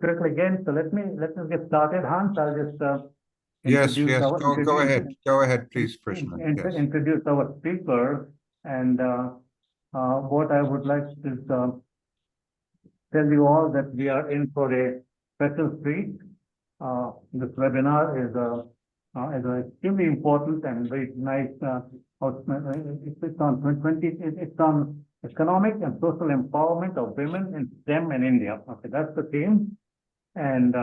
quickly again. So let me get started, Hans. I'll just Yes, introduce our go ahead. Go ahead, please, Krishna. Yes. introduce our speaker. And what I would like is tell you all that we are in for a special treat. This webinar is a extremely important and very nice. It's on It's on economic and social empowerment of women in STEM in India. Okay, that's the theme. And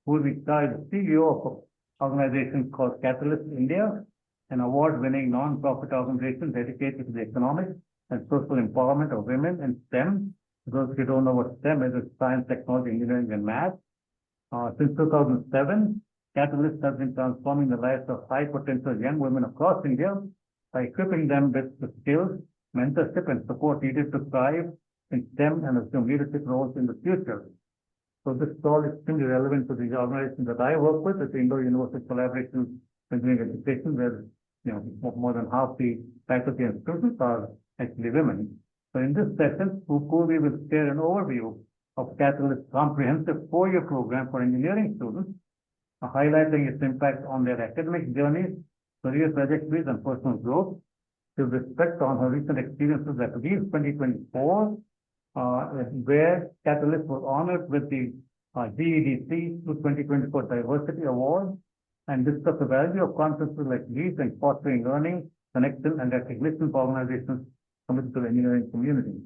Poorvi Shah is the CEO of an organization called Katalyst India, an award-winning non-profit organization dedicated to the economic and social empowerment of women in STEM. For those who don't know what STEM is, it's science, technology, engineering, and math. Since 2007, Katalyst has been transforming the lives of high potential young women across India by equipping them with the skills, mentorship, and support needed to thrive in STEM and assume leadership roles in the future. So this is all extremely relevant to the organization that I work with, the Indo-University Collaboration Engineering Education, where more than half the faculty and students are actually women. So in this session, Poorvi will share an overview of Katalyst's comprehensive four-year program for engineering students, highlighting its impact on their academic journeys, career trajectories, and personal growth. She'll reflect on her recent experiences at WEEF 2024, where Katalyst was honored with the GEDC 2024 Diversity Award, and discuss the value of conferences like these in fostering learning, connection, and recognition for organizations committed to the engineering community.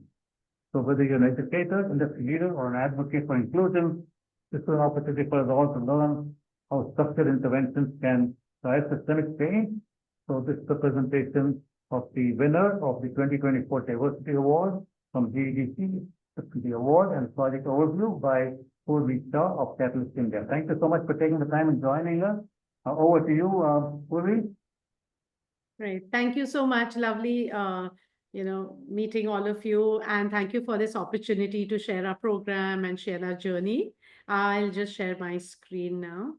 So whether you're an educator, industry leader, or an advocate for inclusion, this is an opportunity for us all to learn how structured interventions can drive systemic change. So this is the presentation of the winner of the 2024 Diversity Award from GEDC, the award and project overview by Poorvi Shah of Katalyst India. Thank you so much for taking the time and joining us. Over to you, Poorvi. Great. Thank you so much. Lovely, meeting all of you. And thank you for this opportunity to share our program and share our journey. I'll just share my screen now.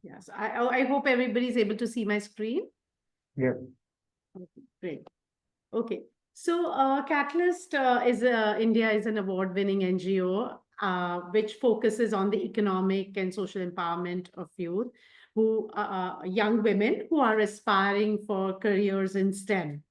Yes, I hope everybody's able to see my screen. Yes. Okay, great. Okay, so Katalyst India is an award-winning NGO which focuses on the economic and social empowerment of youth, young women who are aspiring for careers in STEM.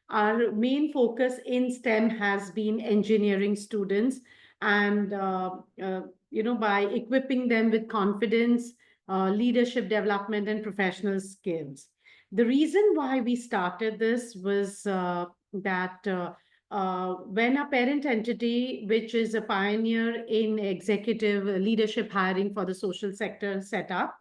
Our main focus in STEM has been engineering students, and by equipping them with confidence, leadership development, and professional skills. The reason why we started this was that when a parent entity, which is a pioneer in executive leadership hiring for the social sector, set up,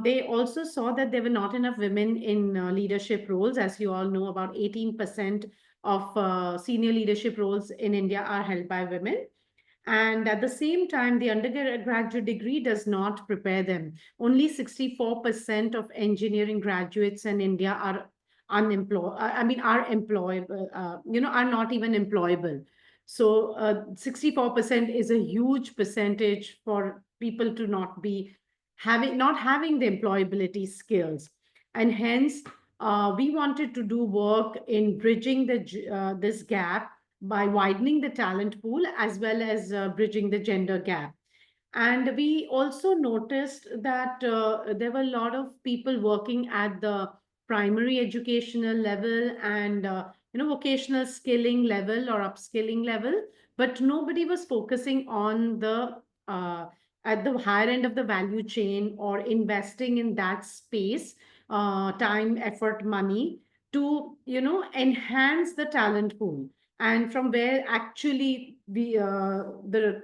they also saw that there were not enough women in leadership roles. As you all know, about 18% of senior leadership roles in India are held by women. And at the same time, the undergraduate degree does not prepare them. Only 64% of engineering graduates in India are unemployed. Are employable, are not even employable. So 64% is a huge percentage for people to not having the employability skills. And hence, we wanted to do work in bridging this gap by widening the talent pool as well as bridging the gender gap. And we also noticed that there were a lot of people working at the primary educational level and vocational skilling level or upskilling level, but nobody was focusing on the at the higher end of the value chain or investing in that space, time, effort, money to enhance the talent pool, and from where actually the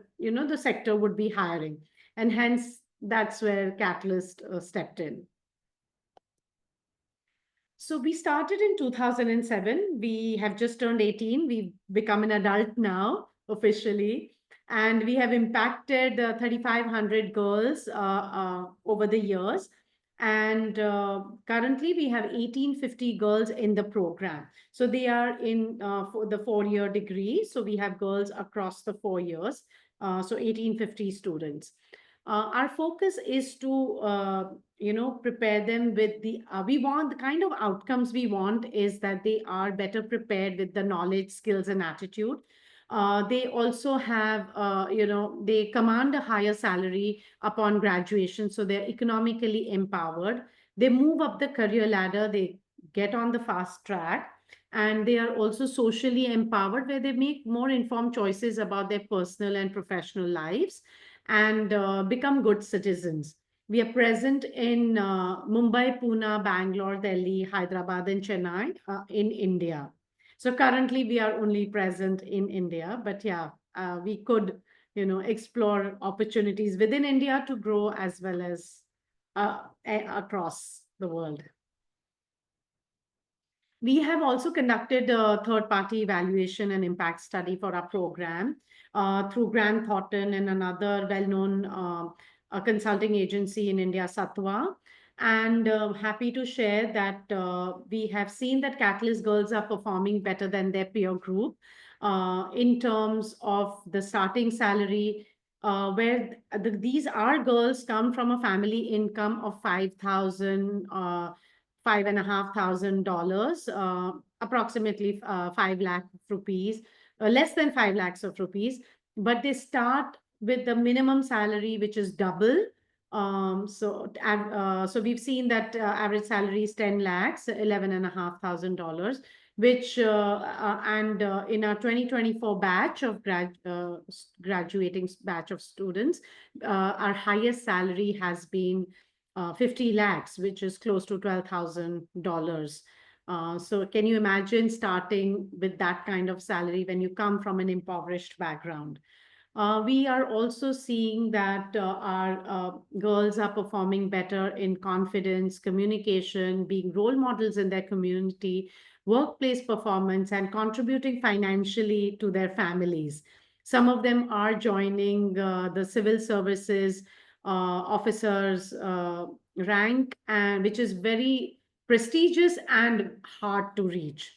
sector would be hiring. And hence that's where Katalyst stepped in. So we started in 2007. We have just turned 18. We've become an adult now officially, and we have impacted 3,500 girls over the years. And currently we have 1,850 girls in the program. So they are in for the 4-year degree. So we have girls across the 4 years. so 1850 students. Our focus is to prepare them with we want the kind of outcomes we want is that they are better prepared with the knowledge, skills, and attitude. They also have, they command a higher salary upon graduation, so they're economically empowered. They move up the career ladder, they get on the fast track, and they are also socially empowered, where they make more informed choices about their personal and professional lives, and become good citizens. We are present in Mumbai, Pune, Bangalore, Delhi, Hyderabad, and Chennai in India. So currently we are only present in India, but yeah, we could, explore opportunities within India to grow as well as across the world. We have also conducted a third-party evaluation and impact study for our program through Grant Thornton and another well-known consulting agency in India, Satwa. And happy to share that we have seen that Catalyst girls are performing better than their peer group in terms of the starting salary, where these are girls come from a family income of 5,000. $5,500, approximately 5 lakh rupees, less than 5 lakhs of rupees, but they start with the minimum salary, which is double. So we've seen that average salary is 10 lakhs, $11,500, which and in our 2024 batch of graduating batch of students, our highest salary has been 50 lakhs, which is close to $12,000. So can you imagine starting with that kind of salary when you come from an impoverished background? We are also seeing that our girls are performing better in confidence, communication, being role models in their community, workplace performance, and contributing financially to their families. Some of them are joining the civil services officers rank, and which is very prestigious and hard to reach.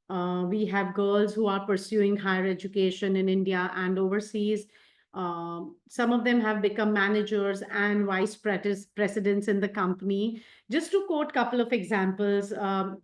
We have girls who are pursuing higher education in India and overseas. Some of them have become managers and presidents in the company. Just to quote a couple of examples,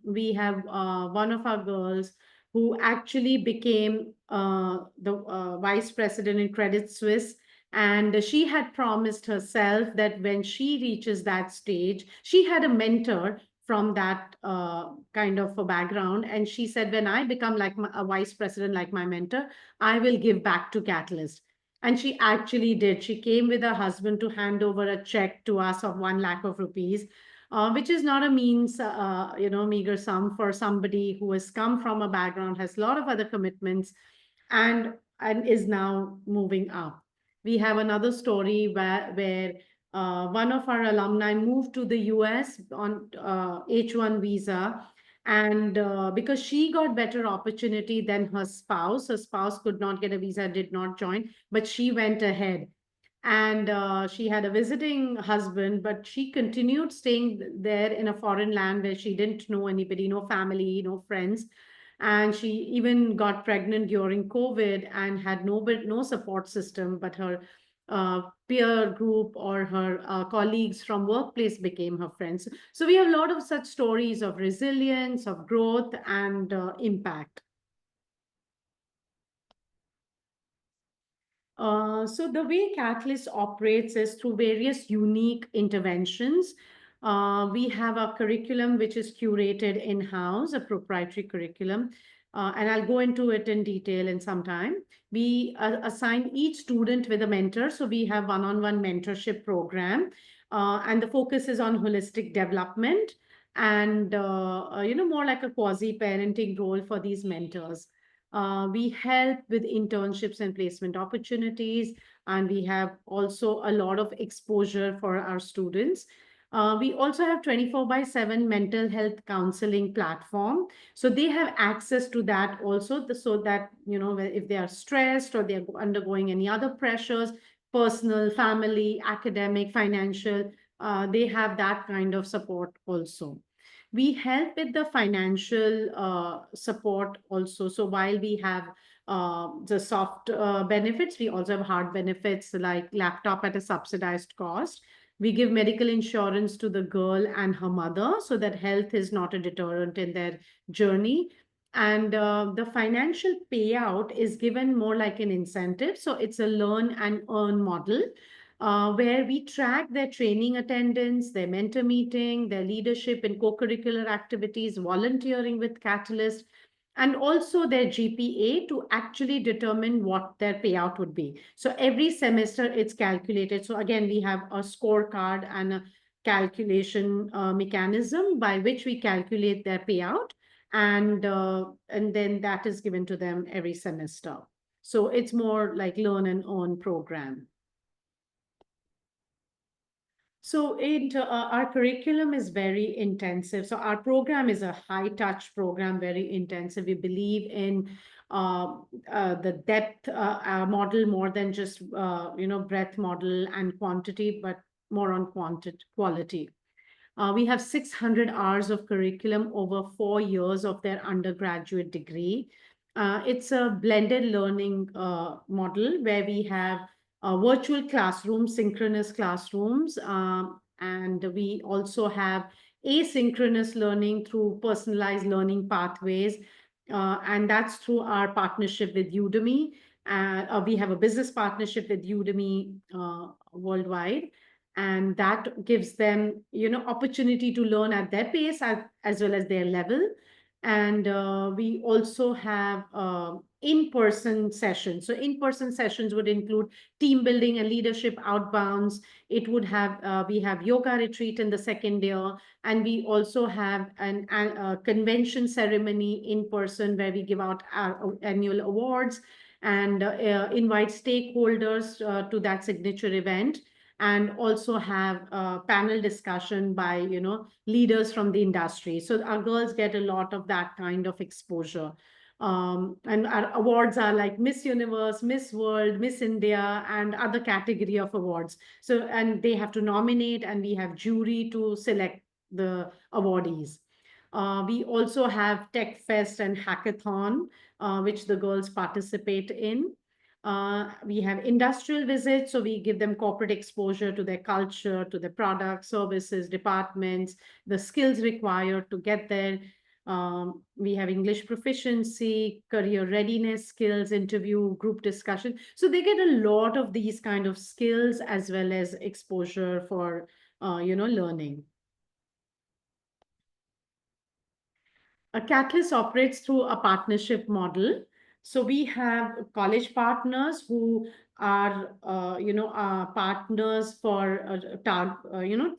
we have one of our girls who actually became the vice president in Credit Suisse. And she had promised herself that when she reaches that stage, she had a mentor from that kind of a background. And she said, when I become like a vice president, like my mentor, I will give back to Catalyst. And she actually did. She came with her husband to hand over a check to us of 1 lakh of rupees, which is not a meager sum for somebody who has come from a background, has a lot of other commitments, and is now moving up. We have another story where one of our alumni moved to the US on H1 visa. And because she got better opportunity than her spouse could not get a visa, did not join, but she went ahead. And she had a visiting husband, but she continued staying there in a foreign land where she didn't know anybody, no family, no friends. And she even got pregnant during COVID and had no support system, but her peer group or her colleagues from workplace became her friends. So we have a lot of such stories of resilience, of growth, and impact. So the way Catalyst operates is through various unique interventions. We have a curriculum which is curated in-house, a proprietary curriculum, and I'll go into it in detail in some time. We assign each student with a mentor, so we have one-on-one mentorship program, and the focus is on holistic development and more like a quasi-parenting role for these mentors. We help with internships and placement opportunities, and we have also a lot of exposure for our students. We also have 24/7 mental health counseling platform. So they have access to that also, so that, if they are stressed or they're undergoing any other pressures, personal, family, academic, financial, they have that kind of support also. We help with the financial support also. So while we have the soft benefits. We also have hard benefits like laptop at a subsidized cost. We give medical insurance to the girl and her mother so that health is not a deterrent in their journey. And the financial payout is given more like an incentive. So it's a learn and earn model where we track their training attendance, their mentor meeting, their leadership in co-curricular activities, volunteering with Catalyst, and also their GPA to actually determine what their payout would be. So every semester it's calculated. So again, we have a scorecard and a calculation mechanism by which we calculate their payout, and then that is given to them every semester. So it's more like learn and earn program. So our curriculum is very intensive. So our program is a high touch program, very intensive. We believe in the depth model more than just, breadth model and quantity, but more on quality. We have 600 hours of curriculum over 4 years of their undergraduate degree. It's a blended learning model where we have virtual classrooms, synchronous classrooms, and we also have asynchronous learning through personalized learning pathways, and that's through our partnership with Udemy. We have a business partnership with Udemy worldwide, and that gives them, opportunity to learn at their pace as well as their level. And we also have in-person sessions. So in-person sessions would include team building and leadership outbounds. It would have, we have yoga retreat in the second year, and we also have a convention ceremony in person where we give out our annual awards and invite stakeholders to that signature event, and also have a panel discussion by, leaders from the industry. So our girls get a lot of that kind of exposure. And our awards are like Miss Universe, Miss World, Miss India, and other category of awards. So, and they have to nominate, and we have jury to select the awardees. We also have Tech Fest and Hackathon, which the girls participate in. We have industrial visits, so we give them corporate exposure to their culture, to the products, services, departments, the skills required to get there. We have English proficiency, career readiness skills, interview, group discussion. So they get a lot of these kind of skills as well as exposure for, learning. A Catalyst operates through a partnership model. So we have college partners who are, partners for,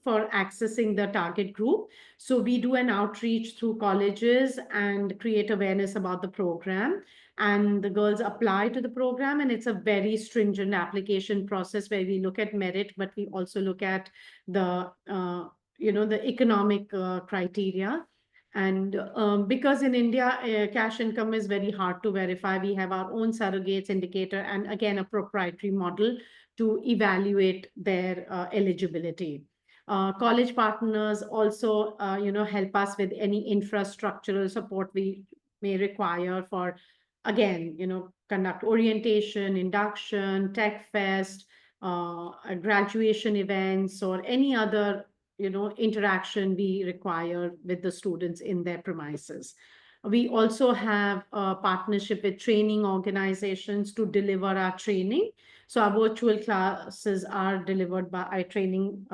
for accessing the target group. So we do an outreach through colleges and create awareness about the program. And the girls apply to the program, and it's a very stringent application process where we look at merit, but we also look at the, the economic criteria. And because in India, cash income is very hard to verify, we have our own surrogates indicator, and again, a proprietary model to evaluate their eligibility. College partners also, help us with any infrastructural support we may require for, again, conduct orientation, induction, tech fest, graduation events, or any other interaction we require with the students in their premises. We also have a partnership with training organizations to deliver our training. So our virtual classes are delivered by our training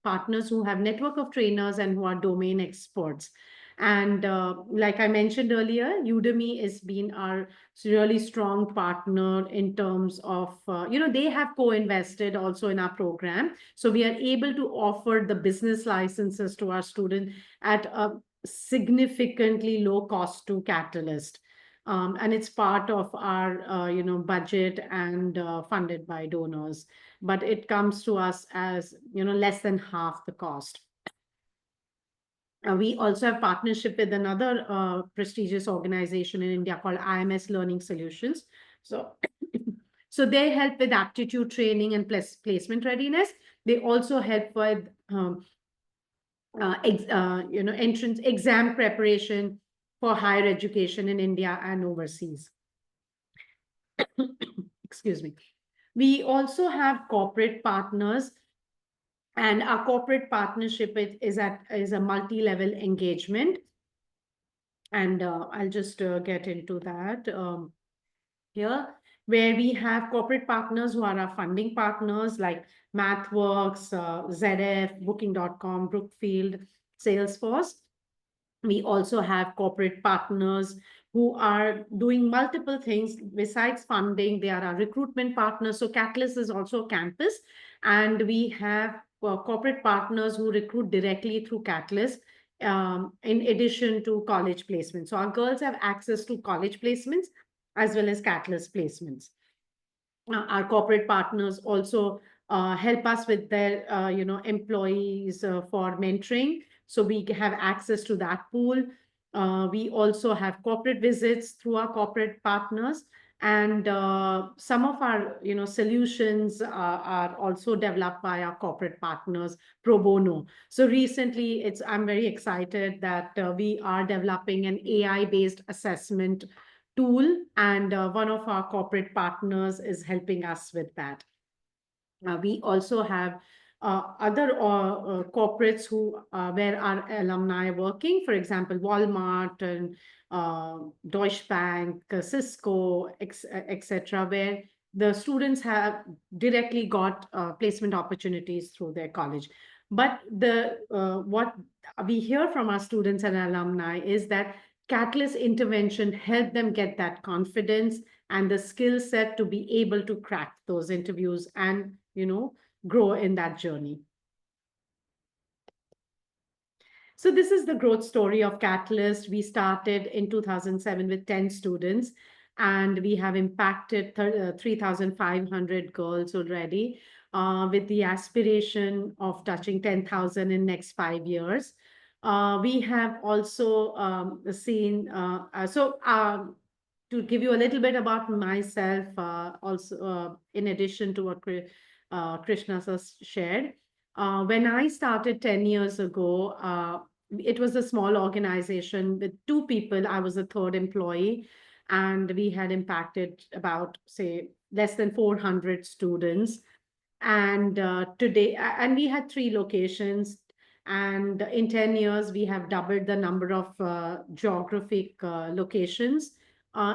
partners who have network of trainers and who are domain experts. And like I mentioned earlier, Udemy has been our really strong partner in terms of, they have co-invested also in our program. So we are able to offer the business licenses to our students at a significantly low cost to Catalyst. And it's part of our, budget and funded by donors. But it comes to us as, less than half the cost. We also have partnership with another prestigious organization in India called IMS Learning Solutions. So, so they help with aptitude training and placement readiness. They also help with entrance exam preparation for higher education in India and overseas. Excuse me. We also have corporate partners, and our corporate partnership is a multi-level engagement. And I'll just get into that here, where we have corporate partners who are our funding partners like MathWorks, ZF, Booking.com, Brookfield, Salesforce. We also have corporate partners who are doing multiple things besides funding. They are our recruitment partners. So Katalyst is also a campus, and we have corporate partners who recruit directly through Katalyst, in addition to college placements. So our girls have access to college placements as well as Katalyst placements. Our corporate partners also help us with their employees for mentoring, so we have access to that pool. We also have corporate visits through our corporate partners, and some of our solutions are also developed by our corporate partners pro bono. So recently, I'm very excited that we are developing an AI based assessment tool, and one of our corporate partners is helping us with that. We also have other corporates who where our alumni are working, for example, Walmart and Deutsche Bank, Cisco, etc., where the students have directly got placement opportunities through their college. But what we hear from our students and alumni is that Katalyst intervention helped them get that confidence and the skill set to be able to crack those interviews and grow in that journey. So this is the growth story of Katalyst. We started in 2007 with 10 students, and we have impacted 3,500 girls already, with the aspiration of touching 10,000 in next 5 years. We have also seen, to give you a little bit about myself, also in addition to what Krishna has shared. When I started 10 years ago, it was a small organization with 2 people. I was a third employee, and we had impacted about, say, less than 400 students. And and we had 3 locations. And in 10 years, we have doubled the number of geographic locations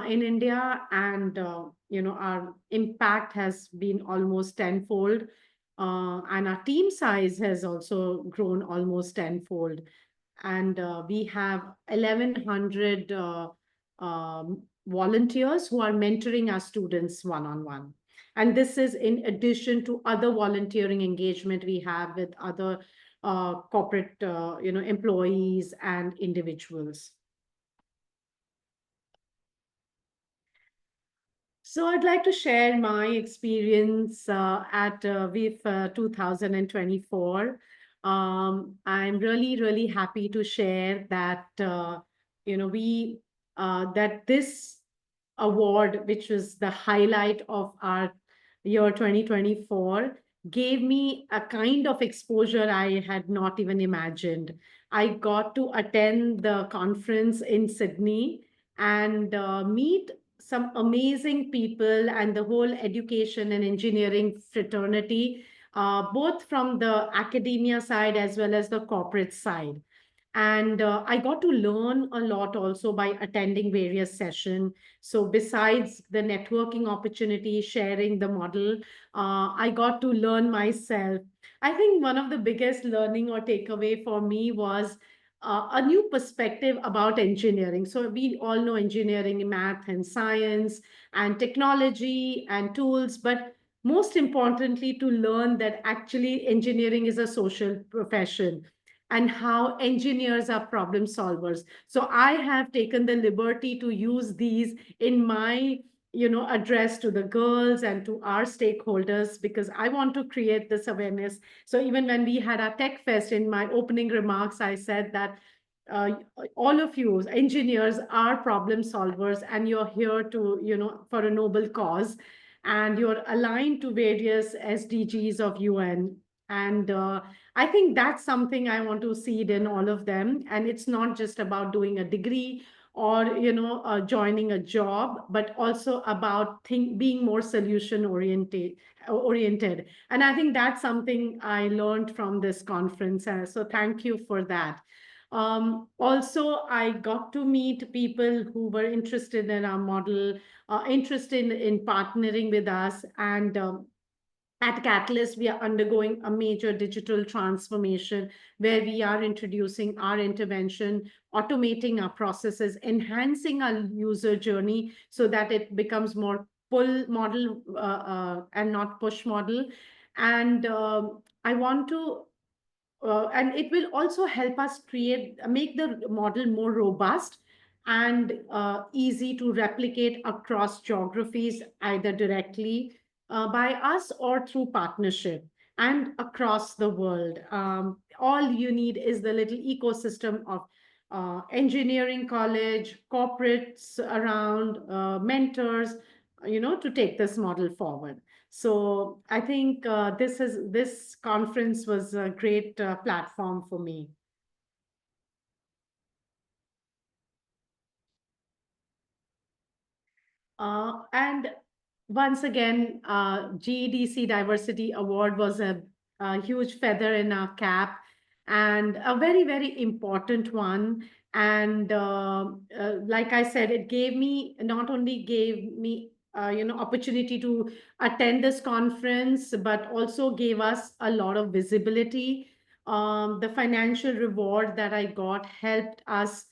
in India. And, our impact has been almost tenfold. And our team size has also grown almost tenfold. And we have 1,100 volunteers who are mentoring our students one-on-one. And this is in addition to other volunteering engagement we have with other corporate employees and individuals. So I'd like to share my experience at WEEF 2024. I'm really, really happy to share that, that this award, which was the highlight of our year 2024, gave me a kind of exposure I had not even imagined. I got to attend the conference in Sydney and meet some amazing people and the whole education and engineering fraternity, both from the academia side as well as the corporate side. And I got to learn a lot also by attending various sessions. So besides the networking opportunity, sharing the model, I got to learn myself. I think one of the biggest learning or takeaway for me was a new perspective about engineering. So we all know engineering, math and science and technology and tools, but most importantly, to learn that actually engineering is a social profession and how engineers are problem solvers. So I have taken the liberty to use these in my address to the girls and to our stakeholders, because I want to create this awareness. So even when we had our tech fest, in my opening remarks I said that uh, all of you engineers are problem solvers, and you're here to for a noble cause, and you're aligned to various SDGs of UN. And I think that's something I want to seed in all of them. And it's not just about doing a degree or, joining a job, but also about being more solution oriented. And I think that's something I learned from this conference. So thank you for that. Also, I got to meet people who were interested in our model, interested in partnering with us. And at Catalyst, we are undergoing a major digital transformation where we are introducing our intervention, automating our processes, enhancing our user journey so that it becomes more pull model and not push model. And I want to and it will also help us make the model more robust and easy to replicate across geographies, either directly by us or through partnership and across the world. All you need is the little ecosystem of engineering college, corporates around, mentors, to take this model forward. So I think this conference was a great platform for me. And once again, GEDC Diversity Award was a huge feather in our cap and a very, very important one. And like I said, it not only gave me opportunity to attend this conference, but also gave us a lot of visibility. The financial reward that I got helped us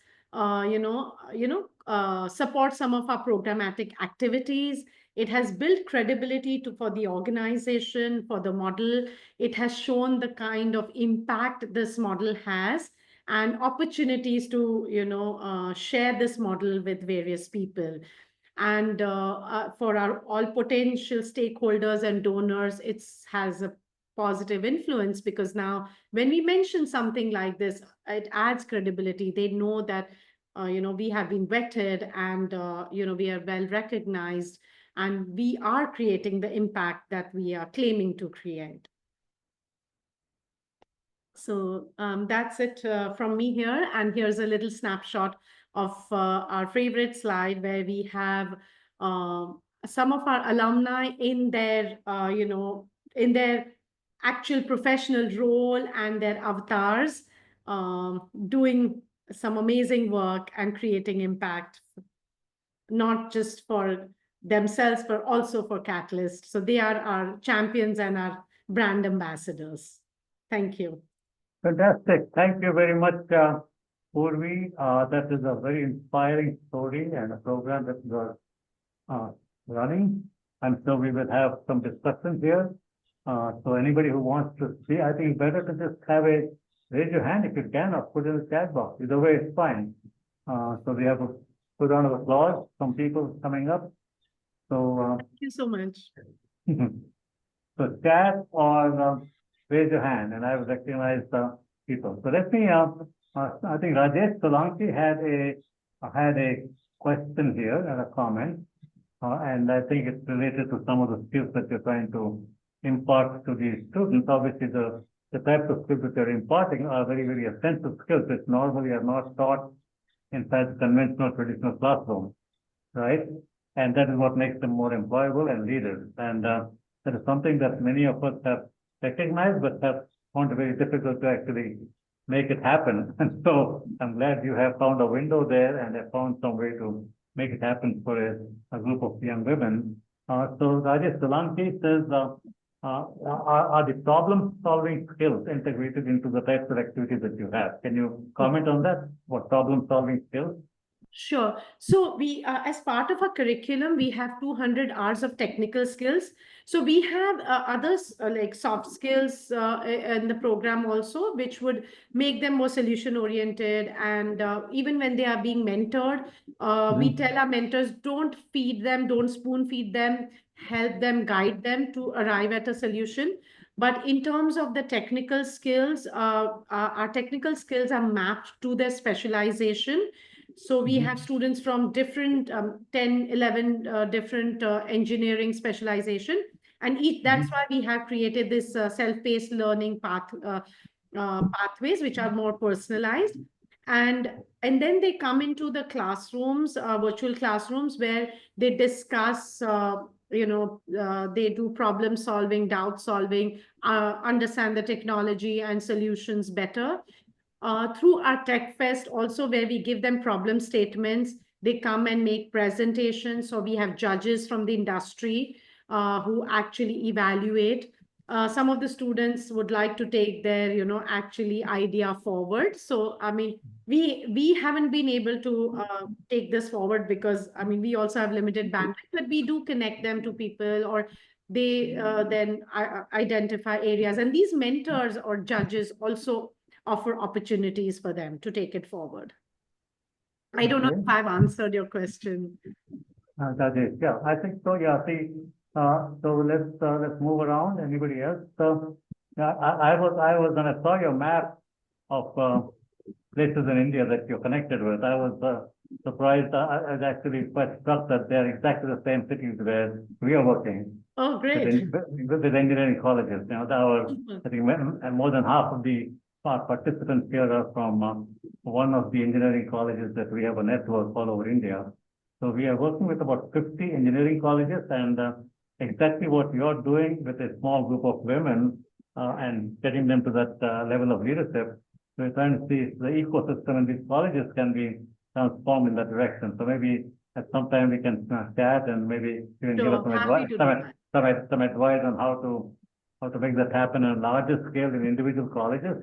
support some of our programmatic activities. It has built credibility for the organization, for the model. It has shown the kind of impact this model has and opportunities to, share this model with various people. And for our all potential stakeholders and donors, it has a positive influence, because now when we mention something like this, it adds credibility. They know that we have been vetted, and we are well recognized, and we are creating the impact that we are claiming to create. So that's it from me here. And here's a little snapshot of our favorite slide, where we have some of our alumni in their, in their actual professional role and their avatars, doing some amazing work and creating impact, not just for themselves, but also for Catalyst. So they are our champions and our brand ambassadors. Thank you. Fantastic. Thank you very much, Poorvi. That is a very inspiring story and a program that you are running. And so we will have some discussions here. So anybody who wants to see, I think it's better to just raise your hand if you can, or put in the chat box. Either way, it's fine. So we have a good round of applause. Some people coming up. So thank you so much. So chat or raise your hand, and I will recognize the people. So let me. I think Rajesh Solanki had a question here and a comment, and I think it's related to some of the skills that you're trying to impart to these students. Obviously, the types of skills that you're imparting are very, very essential skills that normally are not taught inside the conventional traditional classroom, right? And that is what makes them more employable and leaders. And that is something that many of us have recognized, but have found it very difficult to actually make it happen. And so I'm glad you have found a window there and have found some way to make it happen for a group of young women. So Rajesh Solanki says, are the problem-solving skills integrated into the types of activities that you have? Can you comment on that? What problem-solving skills? Sure. So we, as part of our curriculum, we have 200 hours of technical skills. So we have others like soft skills in the program also, which would make them more solution oriented. And even when they are being mentored, we tell our mentors, don't feed them, don't spoon feed them, help them, guide them to arrive at a solution. But in terms of the technical skills, our technical skills are mapped to their specialization. So we have students from different 10, 11 different engineering specialization. And that's why we have created this self-paced learning pathways, which are more personalized. And then they come into the classrooms, virtual classrooms, where they discuss, they do problem solving, doubt solving, understand the technology and solutions better. Through our Tech Fest also, where we give them problem statements, they come and make presentations. So we have judges from the industry who actually evaluate. Some of the students would like to take their, actually idea forward. So, I mean, we haven't been able to take this forward because, I mean, we also have limited bandwidth, but we do connect them to people, or they then identify areas. And these mentors or judges also offer opportunities for them to take it forward. I don't know Okay. if I've answered your question. That is, yeah, I think so. Yeah, see, so let's move around. Anybody else? So, I was when I saw your map of places in India that you're connected with, I was surprised. I was actually quite struck that they're exactly the same cities where we are working. Oh, great. With engineering colleges. I think more than half of the participants here are from one of the engineering colleges that we have a network all over India. So we are working with about 50 engineering colleges, and exactly what you're doing with a small group of women and getting them to that level of leadership. So we're trying to see if the ecosystem in these colleges can be transformed in that direction. So maybe at some time we can chat, and maybe you can give us some advice, some advice on how to make that happen on a larger scale in individual colleges.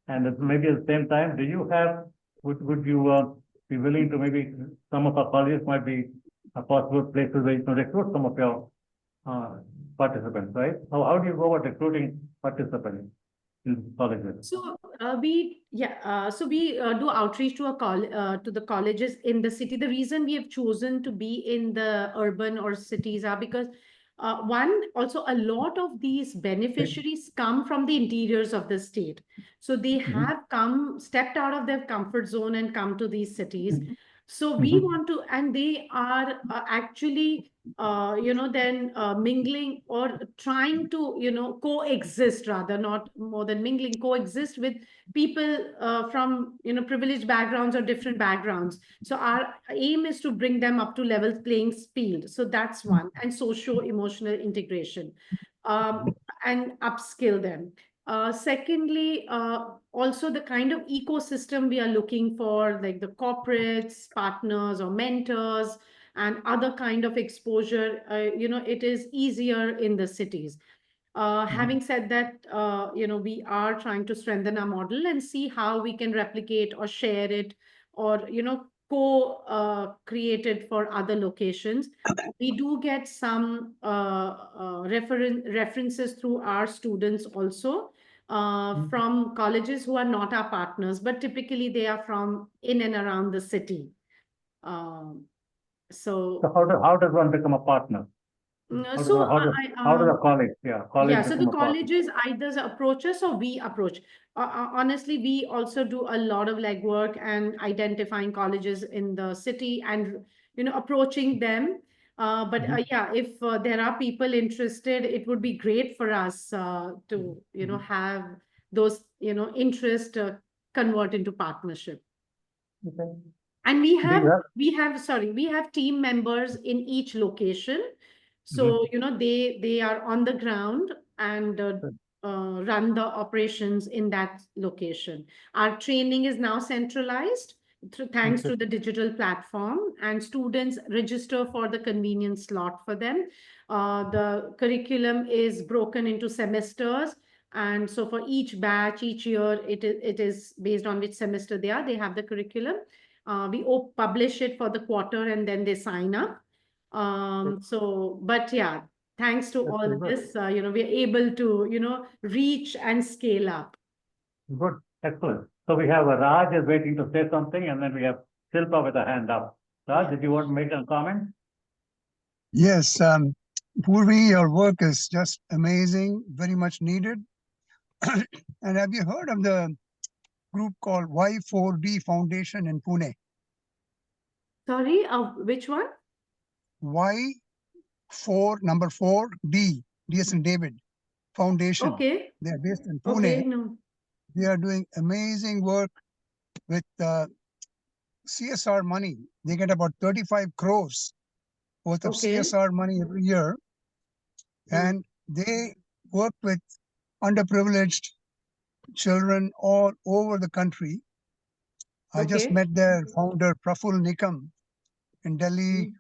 And maybe at the same time, would you be willing to, maybe some of our colleges might be possible places where you can recruit some of your participants, right? How do you go about recruiting participants in colleges? So we do outreach to to the colleges in the city. The reason we have chosen to be in the urban or cities are because one, also a lot of these beneficiaries come from the interiors of the state. So they have stepped out of their comfort zone and come to these cities. So we want to, and they are actually, then mingling or trying to, coexist, rather, not more than mingling, coexist with people from, privileged backgrounds or different backgrounds. So our aim is to bring them up to level playing field. So that's one. And socio-emotional integration, and upskill them. Secondly, also the kind of ecosystem we are looking for, like the corporates, partners or mentors, and other kind of exposure, it is easier in the cities. Having said that, we are trying to strengthen our model and see how we can replicate or share it, or, create it for other locations. We do get some references through our students also, from colleges who are not our partners, but typically they are from in and around the city. So how does one become a partner? How does a college, so the colleges either approach us or we approach. Honestly, we also do a lot of legwork and identifying colleges in the city and, approaching them. But if there are people interested, it would be great for us to, have those, interest convert into partnership. Okay. And we have team members in each location. So, they are on the ground and run the operations in that location. Our training is now centralized thanks to the digital platform, and students register for the convenience slot for them. The curriculum is broken into semesters. And so for each batch, each year, it is based on which semester they have the curriculum. We publish it for the quarter, and then they sign up. But yeah, thanks to all this, we're able to, reach and scale up. Good, excellent. So we have Raj is waiting to say something, and then we have Shilpa with a hand up. Raj, did you want to make a comment? Yes, Poorvi, your work is just amazing, very much needed. And have you heard of the group called Y4D Foundation in Pune? Sorry, which one? Number 4D, D as in David, Foundation. Okay. They are based in Pune. Okay, no. They are doing amazing work with CSR money. They get about 35 crores worth of Okay. CSR money every year. And they work with underprivileged children all over the country. I just Okay. met their founder, Praful Nikam, in Delhi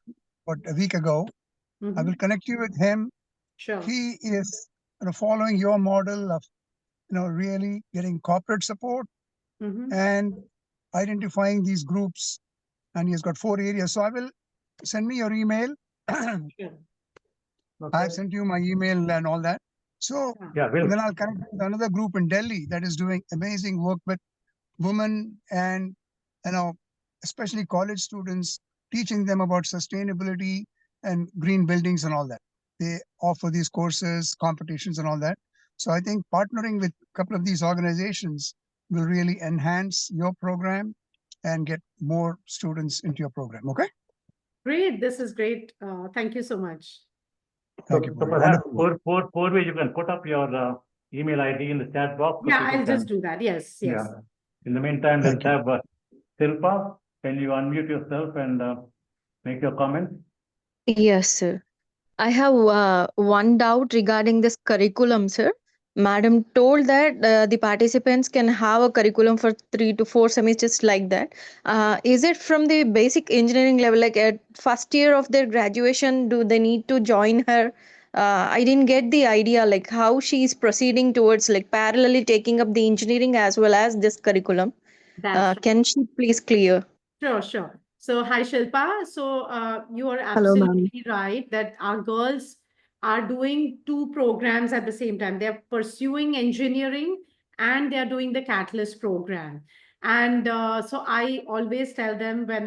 about a week ago. I will connect you with him. Sure. He is following your model of really getting corporate support and identifying these groups. And he has got 4 areas. So I will send me your email. Sure. I've sent you my email and all that. So Yeah, then I'll connect with another group in Delhi that is doing amazing work with women and, especially college students, teaching them about sustainability and green buildings and all that. They offer these courses, competitions and all that. So I think partnering with a couple of these organizations will really enhance your program and get more students into your program. Okay? Great. This is great. Thank you so much. Thank you. So Poorvi. perhaps Wonderful. Poorvi, you can put up your email ID in the chat box. So Yeah, people I'll just can, do that. Yes, yes. yeah. In the meantime, Thank let's you. have Silpa. Can you unmute yourself and make your comments? Yes, sir. I have one doubt regarding this curriculum, sir. Madam told that the participants can have a curriculum for 3 to 4 semesters like that. Is it from the basic engineering level, like at first year of their graduation, do they need to join her? I didn't get the idea, like how she is proceeding towards like parallelly taking up the engineering as well as this curriculum. That's right. Can she please clear? Sure, sure. So, hi, Shilpa. So, you are Hello, ma'am. absolutely right that our girls are doing 2 programs at the same time. They're pursuing engineering and they're doing the Catalyst program. And so I always tell them when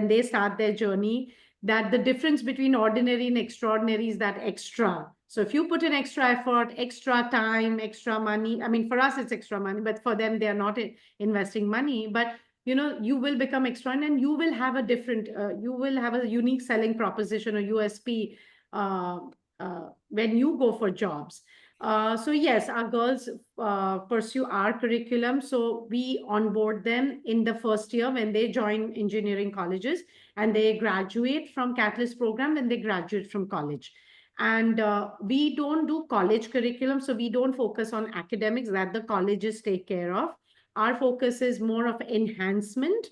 they start their journey, that the difference between ordinary and extraordinary is that extra. So if you put in extra effort, extra time, extra money, I mean, for us, it's extra money, but for them, they are not investing money. But you will become extra and you will have a different, you will have a unique selling proposition or USP when you go for jobs. So yes, our girls pursue our curriculum. So we onboard them in the first year when they join engineering colleges and they graduate from Catalyst program when they graduate from college. And we don't do college curriculum. So we don't focus on academics that the colleges take care of. Our focus is more of enhancement,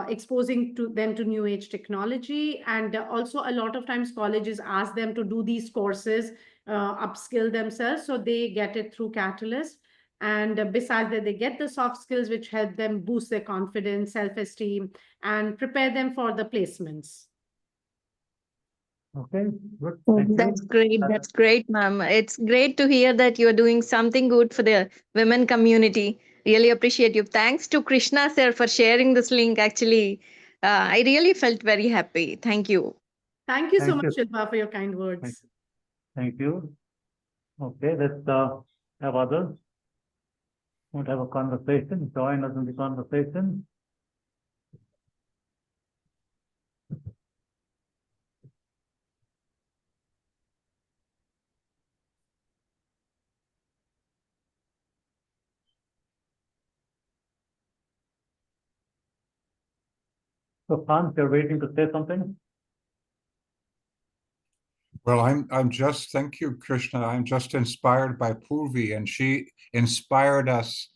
exposing to them to new age technology. And also a lot of times colleges ask them to do these courses, upskill themselves. So they get it through Catalyst. And besides that, they get the soft skills which help them boost their confidence, self-esteem, and prepare them for the placements. Okay, good. Oh, Thank that's you. great. That's great, ma'am. It's great to hear that you're doing something good for the women community. Really appreciate you. Thanks to Krishna sir for sharing this link. Actually, I really felt very happy. Thank you. Thank you so Thank much, you. Shilpa, for your kind words. Thank you. Okay, let's have others who have a conversation, join us in the conversation. So Hans, you're waiting to say something? Well, I'm just, thank you, Krishna. I'm just inspired by Poorvi, and she inspired us,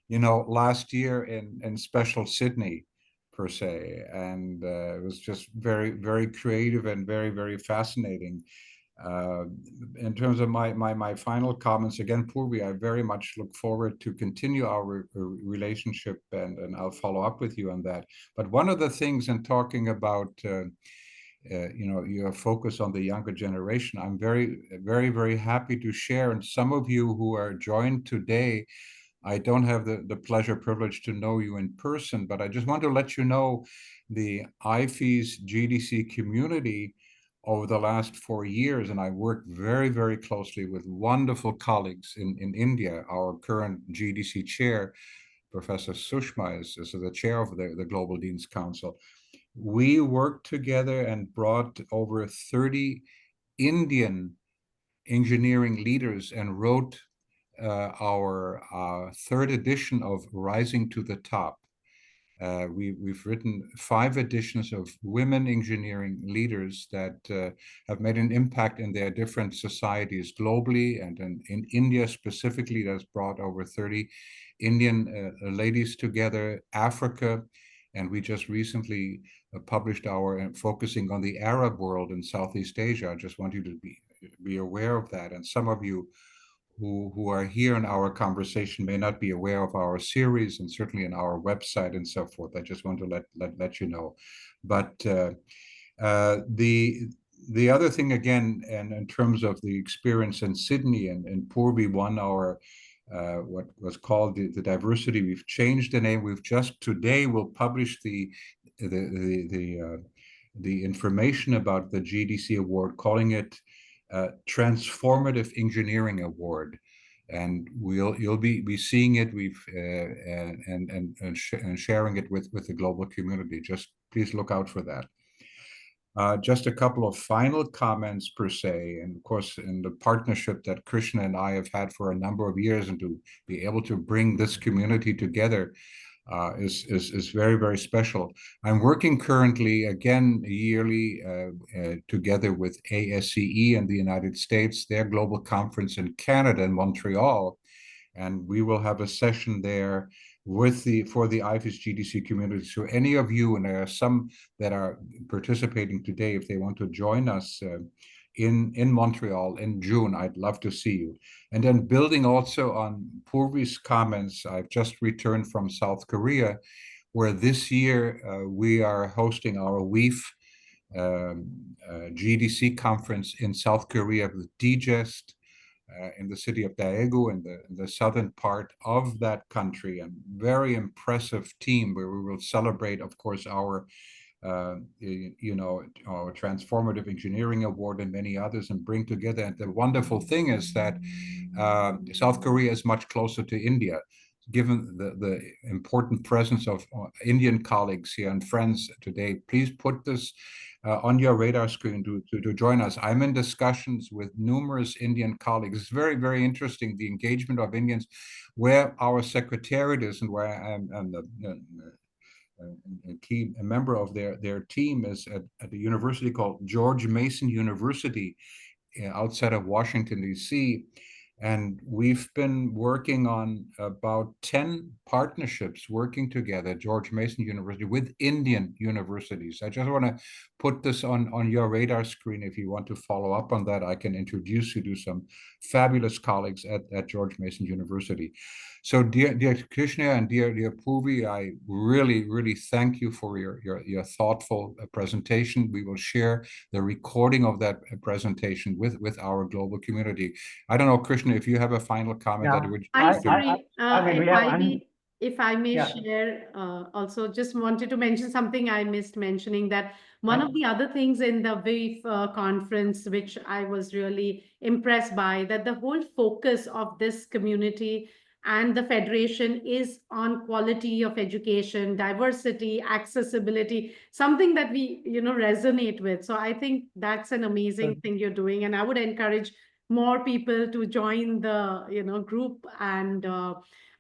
last year in Special Sydney, per se. And it was just very, very creative and very, very fascinating. In terms of my final comments, again, Poorvi, I very much look forward to continue our relationship, and I'll follow up with you on that. But one of the things in talking about your focus on the younger generation, I'm very, very, very happy to share. And some of you who are joined today, I don't have the pleasure, privilege to know you in person, but I just want to let you know the IFEES GDC community over the last 4 years, and I worked very, very closely with wonderful colleagues in India. Our current GDC chair, Professor Sushma, is the chair of the Global Deans Council. We worked together and brought over 30 Indian engineering leaders and wrote our third edition of Rising to the Top. We've written 5 editions of women engineering leaders that have made an impact in their different societies globally, and in India specifically, that's brought over 30 Indian ladies together, Africa, and we just recently published our focusing on the Arab world in Southeast Asia. I just want you to be aware of that. And some of you who are here in our conversation may not be aware of our series and certainly in our website and so forth. I just want to let you know. But the other thing again, and in terms of the experience in Sydney, and Poorvi won our what was called the diversity. We've changed the name. We've just today will publish the information about the GEDC award, calling it Transformative Engineering Award, and you'll be seeing it. We've and sharing it with the global community. Just please look out for that. Just a couple of final comments per se, and of course, in the partnership that Krishna and I have had for a number of years, and to be able to bring this community together is very, very special. I'm working currently, again, yearly together with ASCE in the United States, their global conference in Canada, in Montreal, and we will have a session there for the IFEES GEDC community. So any of you, and there are some that are participating today, if they want to join us in Montreal in June, I'd love to see you. And then building also on Poorvi's comments, I've just returned from South Korea, where this year we are hosting our WEEF GEDC conference in South Korea with DGEST, in the city of Daegu, in the southern part of that country, and very impressive team where we will celebrate, of course, our our Transformative Engineering Award and many others, and bring together. And the wonderful thing is that South Korea is much closer to India, given the important presence of Indian colleagues here and friends today. Please put this on your radar screen to join us. I'm in discussions with numerous Indian colleagues. It's very, very interesting, the engagement of Indians, where our secretariat is and where I'm a member of their team is at a university called George Mason University outside of Washington, D.C., and we've been working on about 10 partnerships working together, George Mason University, with Indian universities. I just want to put this on your radar screen. If you want to follow up on that, I can introduce you to some fabulous colleagues at George Mason University. So dear Krishna and dear Poorvi, I really thank you for your thoughtful presentation. We will share the recording of that presentation with our global community. I don't know, Krishna, if you have a final comment that would. I'm sorry, if I may Yeah. share, also just wanted to mention something I missed mentioning, that one of the other things in the WEEF conference, which I was really impressed by, that the whole focus of this community and the federation is on quality of education, diversity, accessibility, something that we resonate with. So I think that's an amazing thing you're doing, and I would encourage more people to join the group. And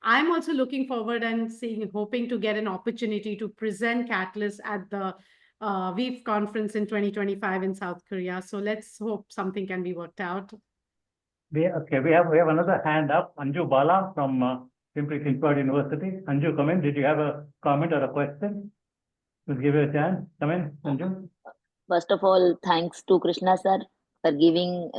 I'm also looking forward and hoping to get an opportunity to present Katalyst at the WEEF conference in 2025 in South Korea. So let's hope something can be worked out. We have another hand up, Anju Bala from Simply Thinkpad University. Anju, come in. Did you have a comment or a question? We'll give you a chance. Come in, Anju. First of all, thanks to Krishna sir for giving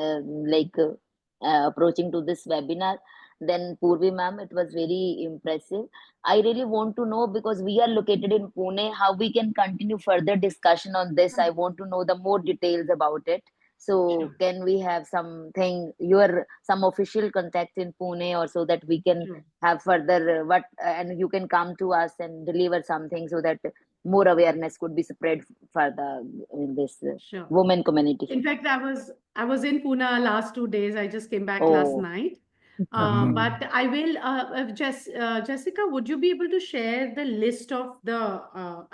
approaching to this webinar. Then Poorvi ma'am, it was very impressive. I really want to know, because we are located in Pune, how we can continue further discussion on this. I want to know the more details about it. So can we have something, some official contact in Pune, or so that we can have further and you can come to us and deliver something so that more awareness could be spread for this women community. In fact, I was in Pune last 2 days. I just came back last night. But I will, Jessica, would you be able to share the list of the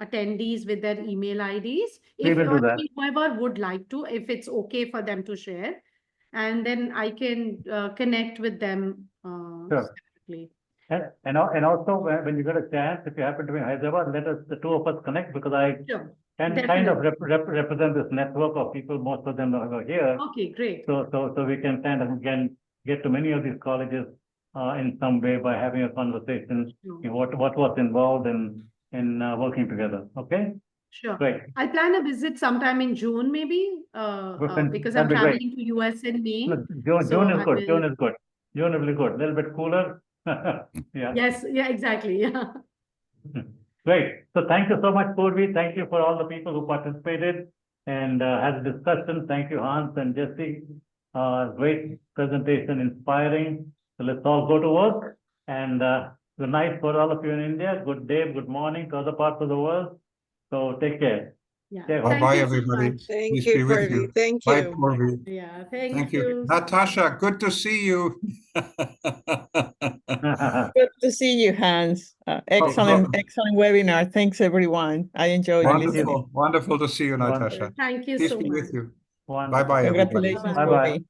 attendees with their email IDs? We will do that. Whoever would like to, if it's okay for them to share. and then I can connect with them Sure. separately. And also, when you get a chance, if you happen to be in Hyderabad, let us, the two of us connect, because I Sure. can kind of represent this network of people, most of them are here. Okay, great. So we can kind of, again, get to many of these colleges in some way by having a conversation, Sure. what was involved in working together, okay? Sure. Great. I plan a visit sometime in June, maybe, because I'm That'd be great. traveling to US in May. No, June So is I good, will- June is good. June will be good, a little bit cooler. Yeah. Yes, yeah, exactly. Yeah. Great. So thank you so much, Poorvi. Thank you for all the people who participated and had a discussion. Thank you, Hans and Jesse. Great presentation, inspiring. So let's all go to work, and good night for all of you in India. Good day, good morning to other parts of the world. So take care. Yeah. Yeah. Thank Bye-bye, you so everybody. much. Thank Peace you, be with Poorvi. you. Thank Bye, you. Poorvi. Yeah, Thank you. Natasha, good to see you. Good to see you, Hans. Excellent webinar. Thanks, everyone. I enjoyed listening. Wonderful to see you, Wonderful. Natasha. Thank you Peace so be much. with you. Wonderful. Bye-bye, everybody. Congratulations, Bye-bye. Poorvi.